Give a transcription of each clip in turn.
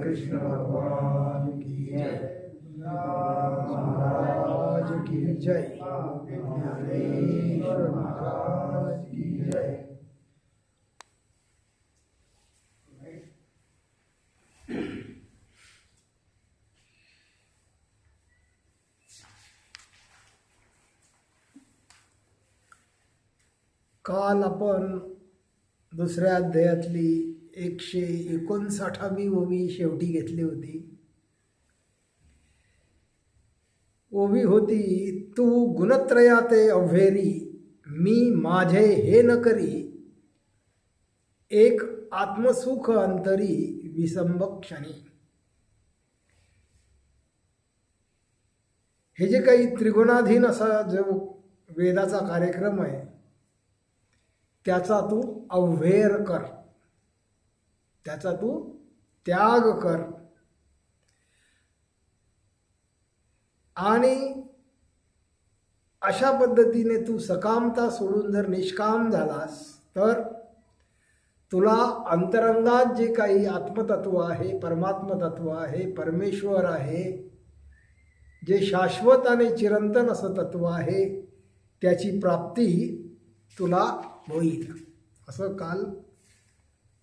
कृष्ण भगवान की जय, महाराज की जय, ज्ञानेश्वर महाराज की जय। काल आपण दुसऱ्या अध्यायातली 159वी ओवी शेवटी घेतली होती. ओवी होती, तू गुणत्रयाते अव्हेरी, मी माझे हे न करी, एक आत्मसुख अंतरी विसंब क्षणी. हे जे काही त्रिगुणाधीन असा जो वेदाचा कार्यक्रम आहे त्याचा तू अव्हेर कर, त्याचा तू त्याग कर. आणि अशा पद्धतीने तू सकामता सोडून जर निष्काम झालास तर तुला अंतरंगात जे काही आत्मतत्व आहे, परमात्म तत्व आहे, परमेश्वर आहे, जे शाश्वत आणि चिरंतन असं तत्व आहे त्याची प्राप्ती तुला होईल, असं काल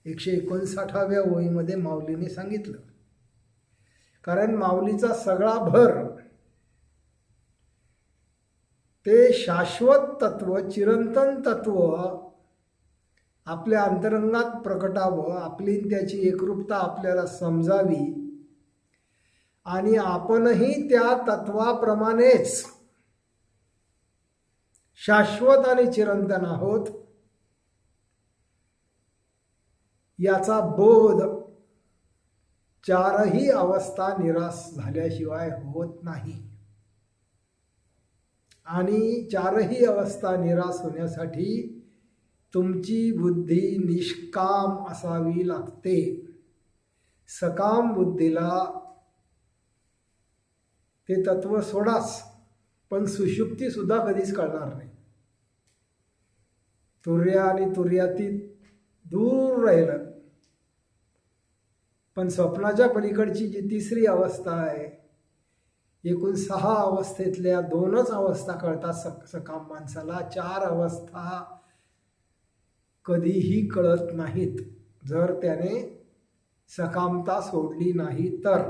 159व्या ओळीमध्ये माऊलीने सांगितलं. कारण माऊलीचा सगळा भर ते शाश्वत तत्व, चिरंतन तत्व आपल्या अंतरंगात प्रकटावं, आपली त्याची एकरूपता आपल्याला समजावी आणि आपणही त्या तत्वाप्रमाणेच शाश्वत आणि चिरंतन आहोत याचा बोध चारही अवस्था निराश झाल्याशिवाय होत नाही. आणि चारही अवस्था निराश होण्यासाठी तुमची बुद्धी निष्काम असावी लागते. सकाम बुद्धीला ते तत्व सोडास, पण सुषुप्ती सुद्धा कधीच कळणार नाही. तुर्य आणि तुर्यातीत दूर राहिलं, पण स्वप्नाच्या पलीकडची जी तिसरी अवस्था आहे, एकूण 6 अवस्थेतल्या 2च अवस्था कळतात सकाम माणसाला. 4 अवस्था कधीही कळत नाहीत जर त्याने सकामता सोडली नाही तर.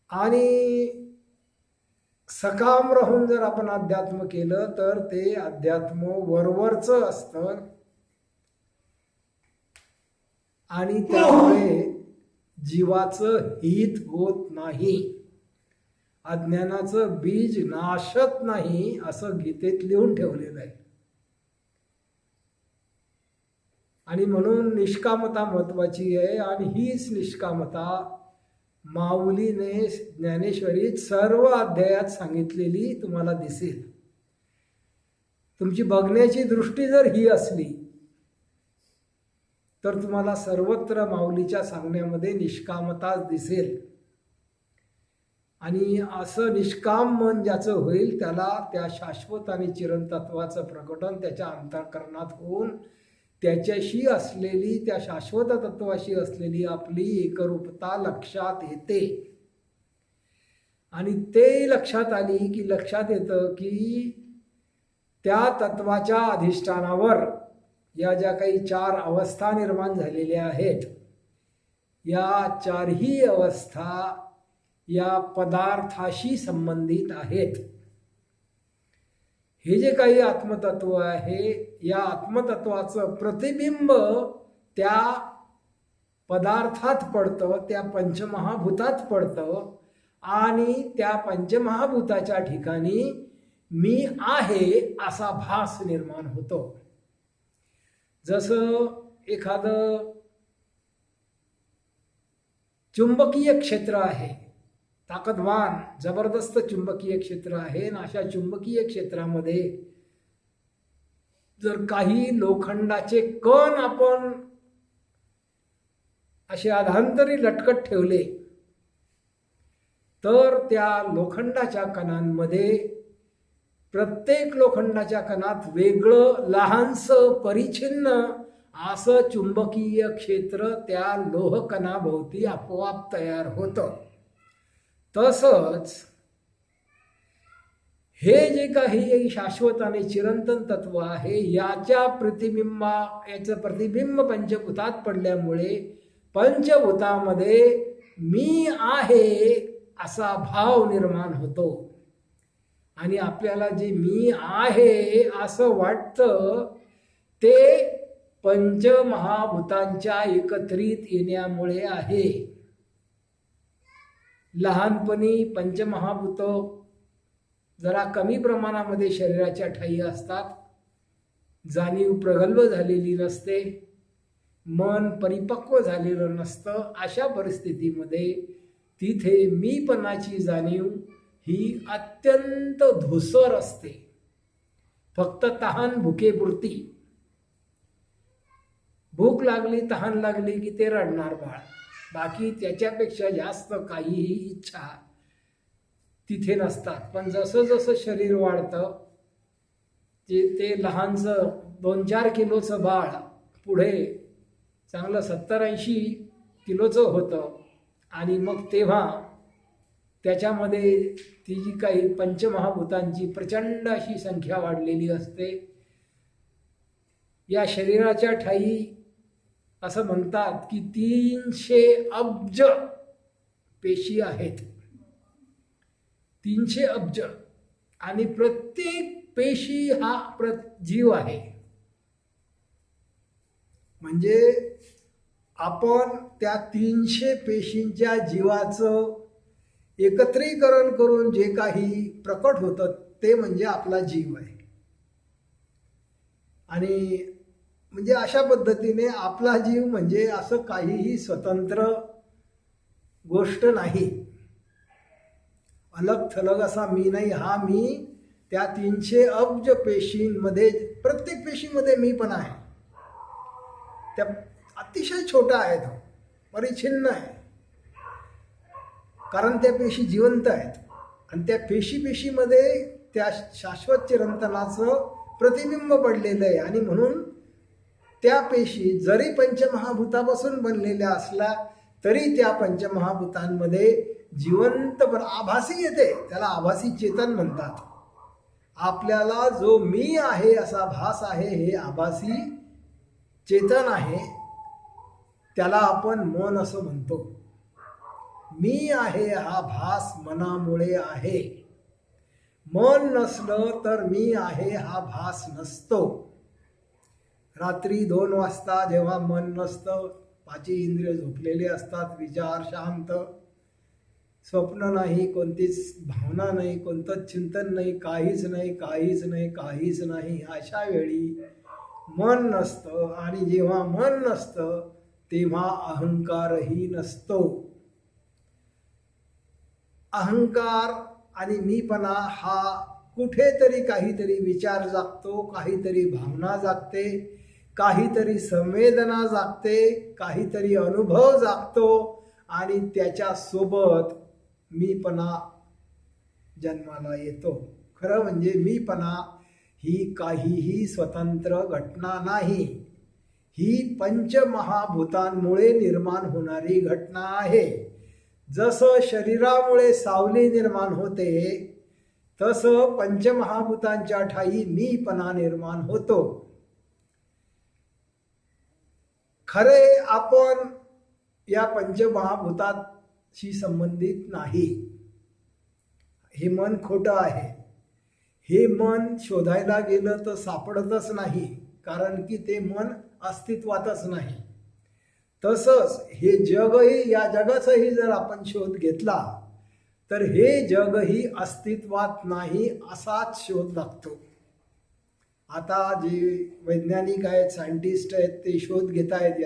आणि सकाम राहून जर आपण अध्यात्म केलं तर ते अध्यात्म वरवरचं असतं आणि त्यामुळे जीवाचं हित होत नाही, अज्ञानाचं बीज नाशत नाही, असं गीतेत लिहून ठेवलेलं आहे. आणि म्हणून निष्कामता महत्वाची आहे. आणि हीच निष्कामता माऊलीने ज्ञानेश्वरीत सर्व अध्यायात सांगितलेली तुम्हाला दिसेल. तुमची बघण्याची दृष्टी जर ही असली तर तुम्हाला सर्वत्र माऊलीच्या सांगण्यामध्ये निष्कामताच दिसेल. आणि असं निष्काम मन ज्याचं होईल त्याला त्या शाश्वत आणि चिरंतत्वाचं प्रकटन त्याच्या अंतःकरणात होऊन त्याच्याशी असलेली, त्या शाश्वत तत्वाशी असलेली आपली एकरूपता लक्षात येते. आणि ते लक्षात आली की लक्षात येतं की त्या तत्वाच्या अधिष्ठानावर या ज्या काही 4 अवस्था निर्माण झालेल्या आहेत, या 4ही अवस्था या पदार्थाशी संबंधित आहेत. हे जे काही आत्मतत्व आहे, या आत्मतत्वाचं प्रतिबिंब त्या पदार्थात पडतं, त्या पंचमहाभूतात पडतं. आणि त्या पंचमहाभूताच्या ठिकाणी मी आहे असा भास निर्माण होतो. जसं एखादं चुंबकीय क्षेत्र आहे ताकदवान जबरदस्त चुंबकीय क्षेत्र आहे आणि अशा चुंबकीय क्षेत्रामध्ये जर काही लोखंडाचे कण आपण असे अधांतरी लटकत ठेवले तर त्या लोखंडाच्या कणांमध्ये प्रत्येक लोखंडाच्या कणात वेगळं लहानसं परिच्छिन्न असं चुंबकीय क्षेत्र त्या लोहकणाभोवती आपोआप तयार होतं. तसंच हे जे काही शाश्वत आणि चिरंतन तत्व आहे याचं प्रतिबिंब पंचभूतात पडल्यामुळे पंचभूतामध्ये मी आहे असा भाव निर्माण होतो आणि आपल्याला जे मी आहे असं वाटतं ते पंचमहाभूतांच्या एकत्रित येण्यामुळे आहे. लहानपणी पंचमहाभूत जरा कमी प्रमाणामध्ये शरीराच्या ठायी असतात, जाणीव प्रगल्भ झालेली नसते, मन परिपक्व झालेलं नसतं. अशा परिस्थितीमध्ये तिथे मीपणाची जाणीव ही अत्यंत धूसर असते. फक्त तहान भुकेपुरती, भूक लागली तहान लागली की ते रडणार बाळ, बाकी त्याच्यापेक्षा जास्त काहीही इच्छा तिथे नसतात. पण जसं जसं शरीर वाढतं ते लहानचं 2-4 किलोचं बाळ पुढे चांगलं 70-80 किलोचं होतं आणि मग तेव्हा त्याच्यामध्ये ती जी काही पंचमहाभूतांची प्रचंड अशी संख्या वाढलेली असते. या शरीराच्या ठायी असं म्हणतात की 300 अब्ज पेशी आहेत. 300 अब्ज आणि प्रत्येक पेशी हा जीव आहे. म्हणजे आपण त्या 300 पेशींच्या जीवाचं एकत्रीकरण करून जे काही प्रकट होतं ते म्हणजे आपला जीव आहे. आणि म्हणजे अशा पद्धतीने आपला जीव म्हणजे असं काहीही स्वतंत्र गोष्ट नाही, अलग थलग असा मी नाही. हा मी त्या 300 अब्ज पेशींमध्ये, प्रत्येक पेशीमध्ये मी पण आहे. त्या अतिशय छोटा आहे, तो परिच्छिन्न आहे, कारण त्या पेशी जिवंत आहेत आणि त्या पेशीमध्ये त्या शाश्वत चिरंतनाचं प्रतिबिंब पडलेलं आहे. आणि म्हणून त्या पेशी जरी पंचमहाभूतापासून बनलेल्या असल्या तरी त्या पंचमहाभूतांमध्ये जिवंत पण आभासी येते, त्याला आभासी चेतन म्हणतात. आपल्याला जो मी आहे असा भास आहे हे आभासी चेतन आहे, त्याला आपण मन असं म्हणतो. मी आहे हा भास मनामुळे आहे. मन नसलं तर मी आहे हा भास नसतो. रात्री 2 वाजता जेव्हा मन नसतं, 5 इंद्रिय झोपलेले असतात, विचार शांत, स्वप्न नाही, कोणतीच भावना नाही, कोणतंच चिंतन नाही, काहीच नाही, काहीच नाही, काहीच नाही. अशा वेळी मन नसतं आणि जेव्हा मन नसतं तेव्हा अहंकारही नसतो. अहंकार आणि मीपणा हा कुठेतरी काहीतरी विचार जागतो, काहीतरी भावना जागते, काहीतरी संवेदना जागते, काहीतरी अनुभव जागतो आणि त्याच्यासोबत मीपणा जन्माला येतो. खरं म्हणजे मीपणा ही काहीही स्वतंत्र घटना नाही, ही पंचमहाभूतांमुळे निर्माण होणारी घटना आहे. जसं शरीरामुळे सावली निर्माण होते तसं पंचमहाभूतांच्या ठायी मीपणा निर्माण होतो. खरे आपण या पंचमहाभूताशी संबंधित नाही. हे मन खोटं आहे. हे मन शोधायला गेलं तर सापडतच नाही, कारण की ते मन अस्तित्वातच नाही. तसंच हे जगही, या जगाचाही जर आपण शोध घेतला तर हे जगही अस्तित्वात नाही असाच शोध लागतो. आता जे वैज्ञानिक आहेत, सायंटिस्ट आहेत, ते शोध घेत आहेत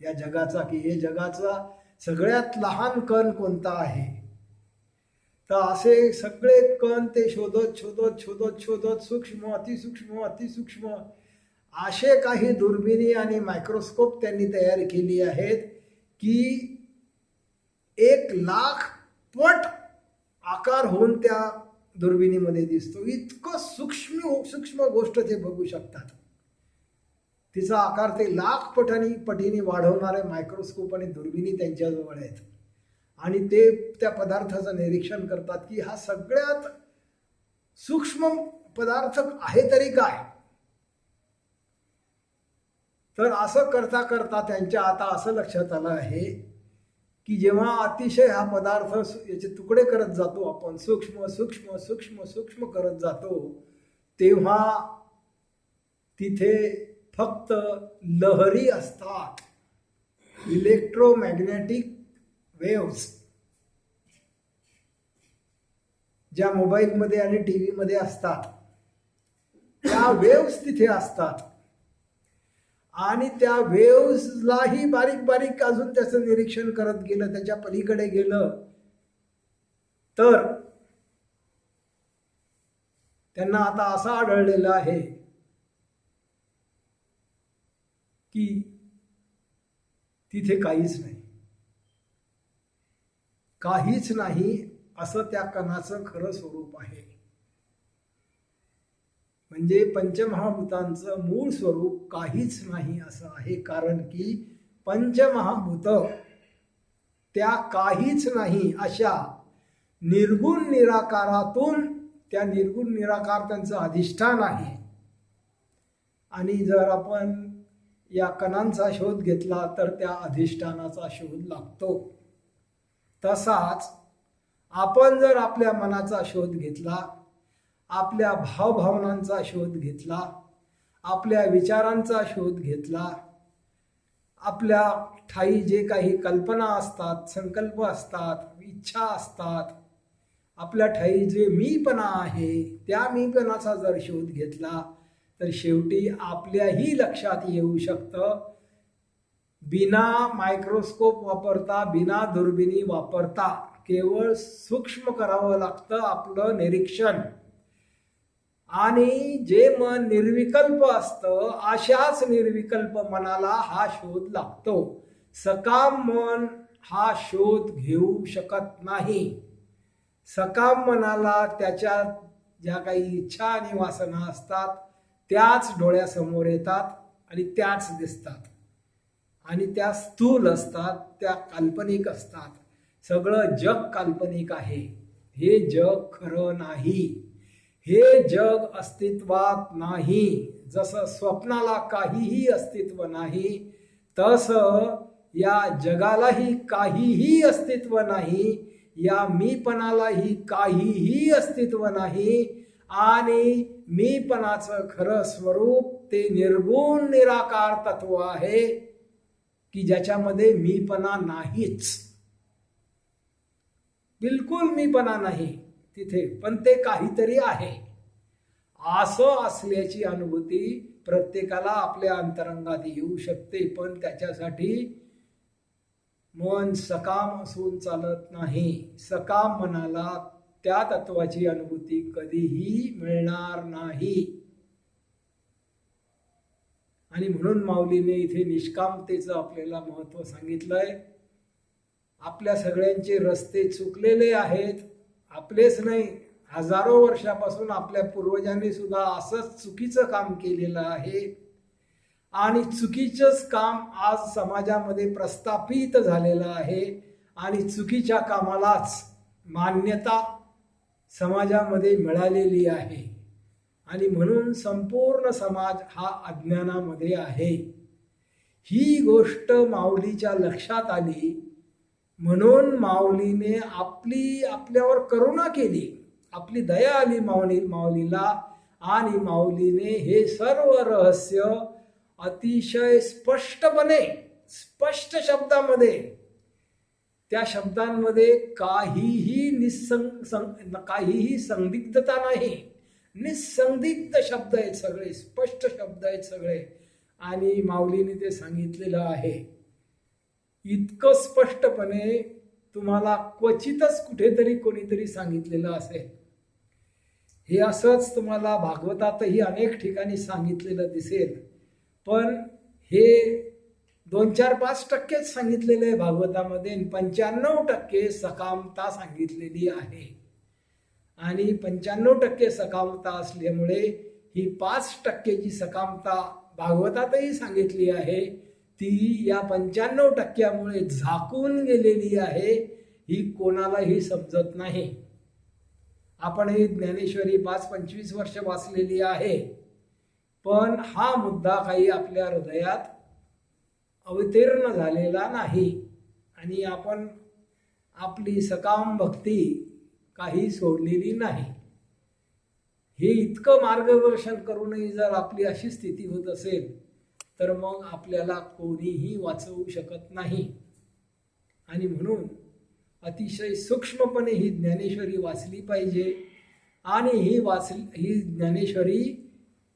या जगाचा, की हे जगाचा सगळ्यात लहान कण कोणता आहे. तर असे सगळे कण ते शोधत शोधत शोधत शोधत सूक्ष्म अतिसूक्ष्म अतिसूक्ष्म असे काही दुर्बिणी आणि मायक्रोस्कोप त्यांनी तयार केली आहेत की 1,00,000 पट आकार होऊन त्या दुर्बिणीमध्ये दिसतो. इतकं सूक्ष्म सूक्ष्म गोष्ट ते बघू शकतात. तिचा आकार ते 1,00,000 पटीने वाढवणारे मायक्रोस्कोप आणि दुर्बिणी त्यांच्याजवळ आहेत आणि ते त्या पदार्थाचं निरीक्षण करतात की हा सगळ्यात सूक्ष्म पदार्थ आहे तरी काय. तर असं करता करता त्यांच्या आता असं लक्षात आलं आहे की जेव्हा अतिशय हा पदार्थ याचे तुकडे करत जातो आपण, सूक्ष्म सूक्ष्म सूक्ष्म सूक्ष्म करत जातो, तेव्हा तिथे फक्त लहरी असतात, इलेक्ट्रोमॅग्नेटिक वेव्स, ज्या मोबाईलमध्ये आणि टी व्हीमध्ये असतात त्या वेव्स तिथे असतात. आणि त्या वेव्सलाही बारीक बारीक अजून त्याचं निरीक्षण करत गेलं, त्याच्या पलीकडे गेलं तर त्यांना आता असं आढळलेलं आहे की तिथे काहीच नाही, काहीच नाही असं त्या कणाचं खरं स्वरूप आहे. म्हणजे पंचमहाभूतांचं मूळ स्वरूप काहीच नाही असं आहे. कारण की पंचमहाभूत त्या काहीच नाही अशा निर्गुण निराकारातून, त्या निर्गुण निराकार त्यांचं अधिष्ठान आहे. आणि जर आपण या कणांचा शोध घेतला तर त्या अधिष्ठानाचा शोध लागतो. तसाच आपण जर आपल्या मनाचा शोध घेतला, आपल्या भावभावनांचा शोध घेतला, आपल्या विचारांचा शोध घेतला, आपल्या ठाई जे काही कल्पना असतात, संकल्प असतात, इच्छा असतात, आपल्या ठाई जे मीपणा आहे त्या मीपणाचा जर शोध घेतला तर शेवटी आपल्याही लक्षात येऊ शकतं, बिना मायक्रोस्कोप वापरता, बिना दुर्बिणी वापरता केवळ सूक्ष्म करावं लागतं आपलं निरीक्षण. आणि जे मन निर्विकल्प असतं अशाच निर्विकल्प मनाला हा शोध लागतो. सकाम मन हा शोध घेऊ शकत नाही. सकाम मनाला त्याच्या ज्या काही इच्छा आणि वासना असतात त्याच डोळ्यासमोर येतात आणि त्याच दिसतात आणि त्या स्थूल असतात, त्या काल्पनिक असतात. सगळं जग काल्पनिक आहे, हे जग खरं नाही, हे जग अस्तित्वात नाही. जसं स्वप्नाला काहीही अस्तित्व नाही तसं या जगालाही काहीही अस्तित्व नाही, या मीपणालाही काहीही अस्तित्व नाही. आणि मीपणाचं खरं स्वरूप ते निर्गुण निराकार तत्व आहे की ज्याच्यामध्ये मीपणा नाहीच, बिलकुल मीपणा नाही तिथे, पण ते काहीतरी आहे. असं असल्याची अनुभूती प्रत्येकाला आपल्या अंतरंगात येऊ शकते. पण त्याच्यासाठी मन सकाम असून चालत नाही. सकाम मनाला त्या तत्वाची अनुभूती कधीही मिळणार नाही. आणि म्हणून माऊलीने इथे निष्कामतेचं आपल्याला महत्त्व सांगितलंय. आपल्या सगळ्यांचे रस्ते चुकलेले आहेत, आपलेच नाही, हजारो वर्षापासून आपल्या पूर्वजांनी सुद्धा असंच चुकीचं काम केलेलं आहे. आणि चुकीचंच काम आज समाजामध्ये प्रस्थापित झालेलं आहे आणि चुकीच्या कामालाच मान्यता समाजामध्ये मिळालेली आहे. आणि म्हणून संपूर्ण समाज हा अज्ञानामध्ये आहे. ही गोष्ट माऊलीच्या लक्षात आली म्हणून माऊलीने आपल्यावर करुणा केली, आपली दया आली माऊलीला. आणि माऊलीने हे सर्व रहस्य अतिशय स्पष्टपणे, स्पष्ट शब्दामध्ये, त्या शब्दांमध्ये काहीही काहीही संदिग्धता नाही, निसंदिग्ध शब्द आहेत सगळे, स्पष्ट शब्द आहेत सगळे. आणि माऊलीने ते सांगितलेलं आहे इतकं स्पष्टपणे तुम्हाला क्वचितच कुठेतरी कोणीतरी सांगितलेलं असेल. हे असंच तुम्हाला भागवतातही अनेक ठिकाणी सांगितलेलं दिसेल, पण हे 2-4-5% सांगितलेलं आहे भागवतामध्ये, 95% सकामता सांगितलेली आहे. आणि 95% सकामता असल्यामुळे ही 5% जी सकामता भागवतातही सांगितली आहे ती या 95%मुळे झाकून गेलेली आहे, ही कोणालाही समजत नाही. आपण ही ज्ञानेश्वरी 5-25 वर्ष वाचलेली आहे, पण हा मुद्दा काही आपल्या हृदयात अवतीर्ण झालेला नाही आणि आपण आपली सकाम भक्ती काही सोडलेली नाही. हे इतकं मार्गदर्शन करूनही जर आपली अशी स्थिती होत असेल तर मग आपल्याला कोणीही वाचवू शकत नाही. आणि म्हणून अतिशय सूक्ष्मपणे ही ज्ञानेश्वरी वाचली पाहिजे आणि ही ज्ञानेश्वरी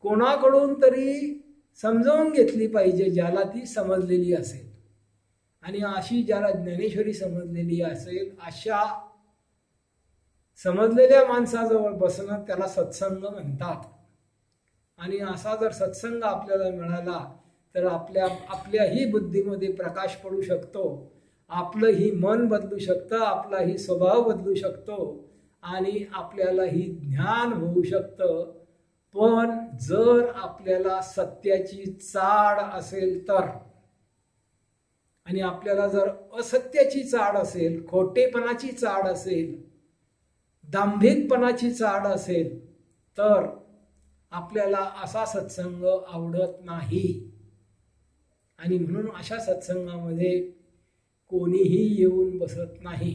कोणाकडून तरी समजावून घेतली पाहिजे, ज्याला ती समजलेली असेल. आणि अशी ज्याला ज्ञानेश्वरी समजलेली असेल अशा समजलेल्या माणसाजवळ बसणं त्याला सत्संग म्हणतात. आणि असा जर सत्संग आपल्याला मिळाला तर आपल्याही बुद्धीमध्ये प्रकाश पडू शकतो, आपलंही मन बदलू शकतं, आपलाही स्वभाव बदलू शकतो आणि आपल्यालाही ज्ञान होऊ शकतं. पण जर आपल्याला सत्याची चाड असेल तर, आणि आपल्याला जर असत्याची चाड असेल, खोटेपणाची चाड असेल, दांभिकपणाची चाड असेल तर आपल्याला असा सत्संग आवडत नाही. आणि म्हणून अशा सत्संगामध्ये कोणीही येऊन बसत नाही.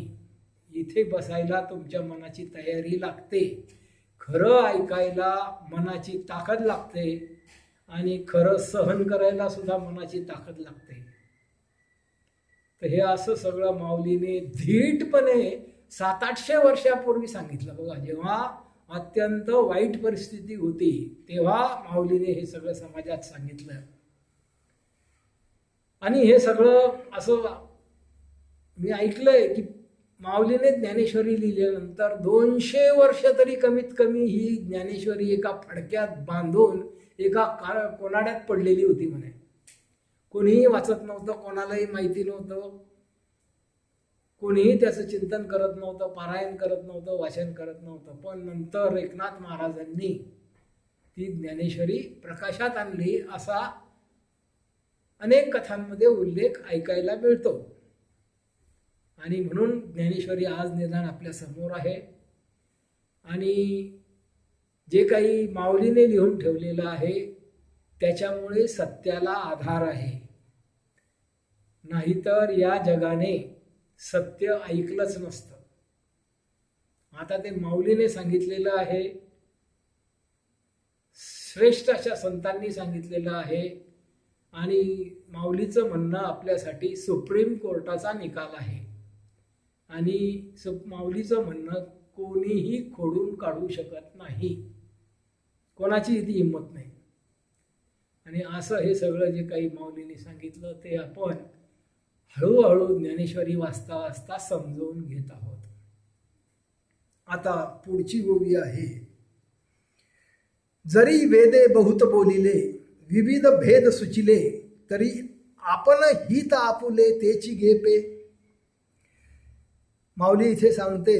इथे बसायला तुमच्या मनाची तयारी लागते, खरं ऐकायला मनाची ताकद लागते आणि खरं सहन करायला सुद्धा मनाची ताकद लागते. तर हे असं सगळं माऊलीने धीटपणे 700-800 वर्षापूर्वी सांगितलं बघा. जेव्हा अत्यंत वाईट परिस्थिती होती तेव्हा माऊलीने हे सगळं समाजात सांगितलं. आणि हे सगळं असं मी ऐकलंय की माऊलीने ज्ञानेश्वरी लिहिल्यानंतर 200 वर्ष तरी कमीत कमी ही ज्ञानेश्वरी एका फडक्यात बांधून एका कोनाड्यात पडलेली होती म्हणे. कोणीही वाचत नव्हतं, कोणालाही माहिती नव्हतं, कोणीही त्याचं चिंतन करत नव्हतं, पारायण करत नव्हतं, वाचन करत नव्हतं. पण नंतर एकनाथ महाराजांनी ती ज्ञानेश्वरी प्रकाशात आणली असा अनेक कथांमध्ये उल्लेख ऐकायला मिळतो. आणि म्हणून ज्ञानेश्वरी आज निदान आपल्या समोर आहे. आणि जे काही माऊलीने लिहून ठेवलेलं आहे त्याच्यामुळे सत्याला आधार आहे, नाहीतर या जगाने सत्य ऐकलंच नसतं. आता ते माऊलीने सांगितलेलं आहे, श्रेष्ठ अशा संतांनी सांगितलेलं आहे आणि माऊलीचं म्हणणं आपल्यासाठी सुप्रीम कोर्टाचा निकाल आहे. आणि माऊलीचं म्हणणं कोणीही खोडून काढू शकत नाही, कोणाची इथे हिंमत नाही. आणि असं हे सगळं जे काही माऊलीने सांगितलं ते आपण हळूहळू ज्ञानेश्वरी वाचता वाचता समजवून घेत आहोत. आता पुढची ओवी आहे, जरी वेदे बहुत बोलिले विविध भेद सुचिले तरी आपण हित आपुले तेची घेपे. माऊली इथे सांगते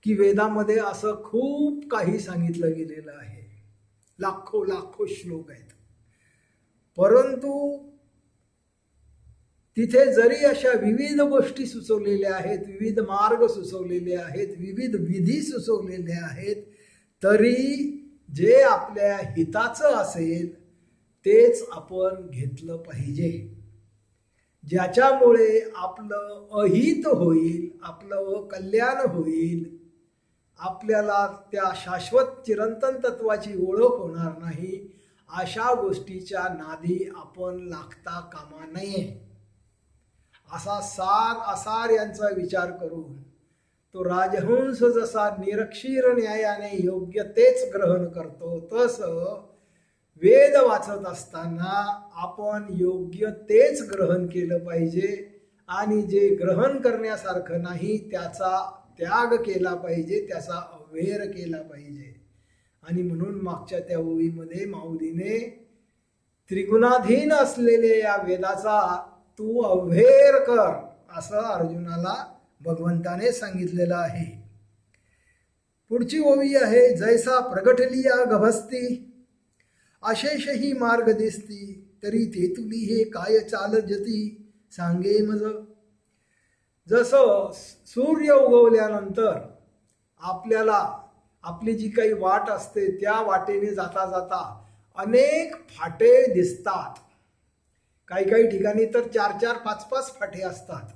की वेदामध्ये असं खूप काही सांगितलं गेलेलं आहे, लाखो श्लोक आहेत, परंतु तिथे जरी अशा विविध गोष्टी सुचवलेल्या आहेत, विविध मार्ग सुचवलेले आहेत, विविध विधी सुचवलेले आहेत, तरी जे आपल्या हिताचं असेल तेच आपण घेतलं पाहिजे. ज्याच्यामुळे आपलं अहित होईल, आपलं कल्याण होईल, आपल्याला त्या शाश्वत चिरंतन तत्वाची ओळख होणार नाही, अशा गोष्टीच्या नादी आपण लागता कामा नये. असा सार असार यांचा विचार करून तो राजहंस जसा निरक्षीर न्यायाने योग्य तेच ग्रहण करतो, तसं वेद वाचत असताना आपण योग्य तेच ग्रहण केलं पाहिजे आणि जे ग्रहण करण्यासारखं नाही त्याचा त्याग केला पाहिजे, त्याचा अव्हेर केला पाहिजे. आणि म्हणून मागच्या त्या ओळीमध्ये माऊलीने त्रिगुणाधीन असलेल्या या वेदाचा तू अव्हेर कर असं अर्जुनाला भगवंताने सांगितलेलं आहे. पुढची ओवी आहे, जैसा प्रगटलिया गभस्ती अशेष ही मार्ग दिसती तरी ते तुली हे काय चाल जती सांगे मज. जसं सूर्य उगवल्यानंतर आपल्याला आपली जी काही वाट असते त्या वाटेने जाता जाता अनेक फाटे दिसतात. काही काही ठिकाणी तर 4-4, 5-5 फाटे असतात.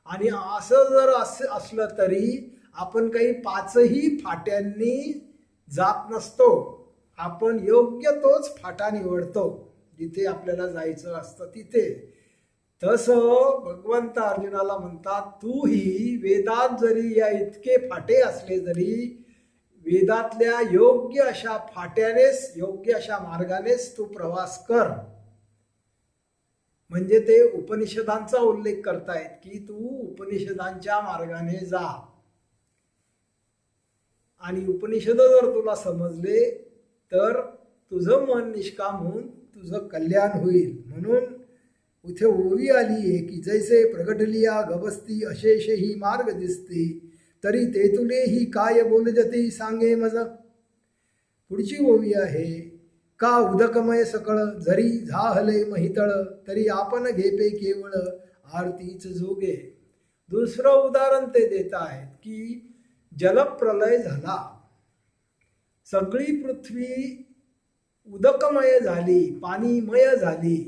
आणि असं जर असलं तरी आपण काही 5ही फाट्यांनी जात नसतो. आपण योग्य तोच फाटा निवडतो जिथे आपल्याला जायचं असतं तिथे. तसं भगवंत अर्जुनाला म्हणतात, तूही वेदात जरी या इतके फाटे असले तरी वेदातल्या योग्य अशा फाट्यानेच, योग्य अशा मार्गानेच तू प्रवास कर. म्हणजे ते उपनिषदांचा उल्लेख करतायत की तू उपनिषदांच्या मार्गाने जा. आणि उपनिषद जर तुला समजले तर तुझं मन निष्काम होऊन तुझं कल्याण होईल. म्हणून इथे ओवी आली आहे की जैसे प्रगटलिया गबस्ती अशेष ही मार्ग दिसते तरी ते तुले ही काय बोलजते सांगे मज. पुढची ओवी आहे, का उदकमय सकळ जरी झाहले महितळ तरी आपण घेपे केवळ आरतीच जोगे. दुसरं उदाहरण ते देत आहेत की जलप्रलय झाला, सगळी पृथ्वी उदकमय झाली, पाणीमय झाली.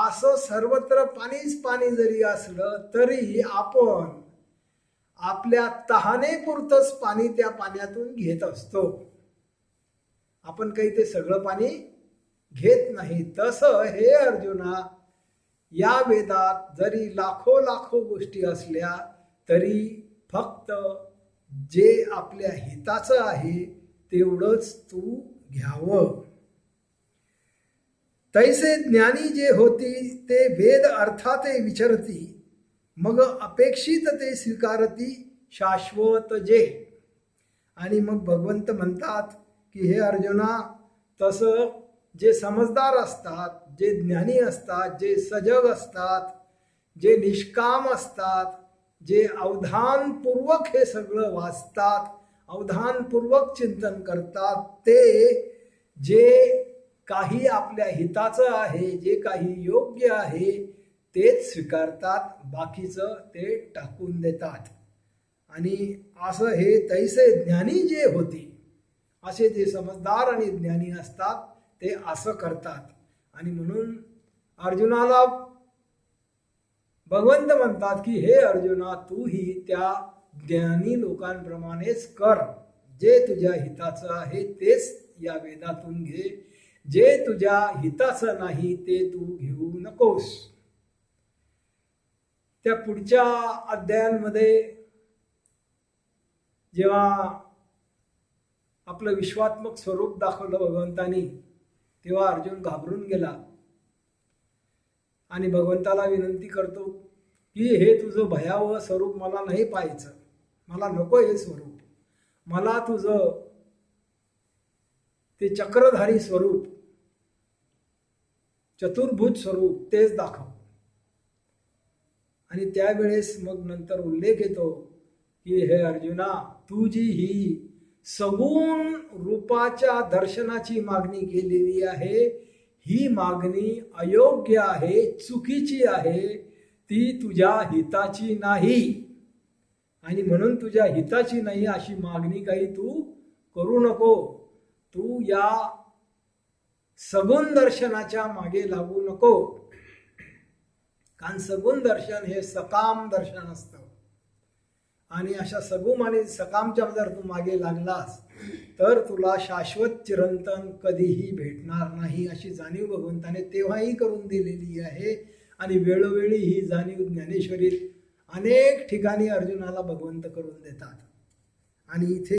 असं सर्वत्र पाणीच पाणी जरी असलं तरी आपण आपल्या तहानेपुरतंच पाणी त्या पाण्यातून घेत असतो. आपण काही ते सगळं पाणी घेत नाही. तसं हे अर्जुना, या वेदात जरी लाखो लाखो गोष्टी असल्या तरी फक्त जे आपल्या हिताचं आहे तेवढंच तू घ्यावं. तैसे ज्ञानी जे होती ते वेद अर्थाते विचरती मग अपेक्षित ते स्वीकारती शाश्वत जे. आणि मग भगवंत म्हणतात की हे अर्जुना, तसं जे समजदार असतात, जे ज्ञानी असतात, जे सजग असतात, जे निष्काम असतात, जे अवधानपूर्वक हे सगळं वाचतात, अवधानपूर्वक चिंतन करतात, ते जे काही आपल्या हिताचं आहे, जे काही योग्य आहे तेच स्वीकारतात, बाकीचं ते टाकून देतात. आणि असं हे तैसे ज्ञानी जे होते, असे जे समजदार आणि ज्ञानी असतात ते असं करतात. आणि म्हणून अर्जुनाला भगवंत म्हणतात की हे अर्जुना, तूही त्या ज्ञानी लोकांप्रमाणेच कर. जे तुझ्या हिताचं आहे तेच या वेदातून घे, जे तुझ्या हिताचं नाही ते तू घेऊ नकोस. त्या पुढच्या अध्यायांमध्ये जेव्हा आपलं विश्वात्मक स्वरूप दाखवलं भगवंतानी, तेव्हा अर्जुन घाबरून गेला आणि भगवंताला विनंती करतो की हे तुझं भयावह स्वरूप मला नाही पाहायचं, मला नको हे स्वरूप, मला तुझं ते चक्रधारी स्वरूप, चतुर्भुज स्वरूप तेच दाखव. आणि त्यावेळेस मग नंतर उल्लेख येतो की हे अर्जुना, तू जी ही सगुण रूपाच्या दर्शनाची मागणी केलेली आहे, ही मागणी अयोग्य आहे, चुकीची आहे, ती तुझ्या हिताची नाही. आणि म्हणून तुझ्या हिताची नाही अशी मागणी काही तू करू नको. तू या सगुण दर्शनाच्या मागे लागू नको. कारण सगुण दर्शन हे सकाम दर्शन असतं. आणि अशा सगुण आणि सकामच्या जर तू मागे लागलास तर तुला शाश्वत चिरंतन कधीही भेटणार नाही अशी जाणीव भगवंताने तेव्हाही करून दिलेली आहे. आणि वेळोवेळी ही जाणीव ज्ञानेश्वरीत अनेक ठिकाणी अर्जुनाला भगवंत करून देतात. आणि इथे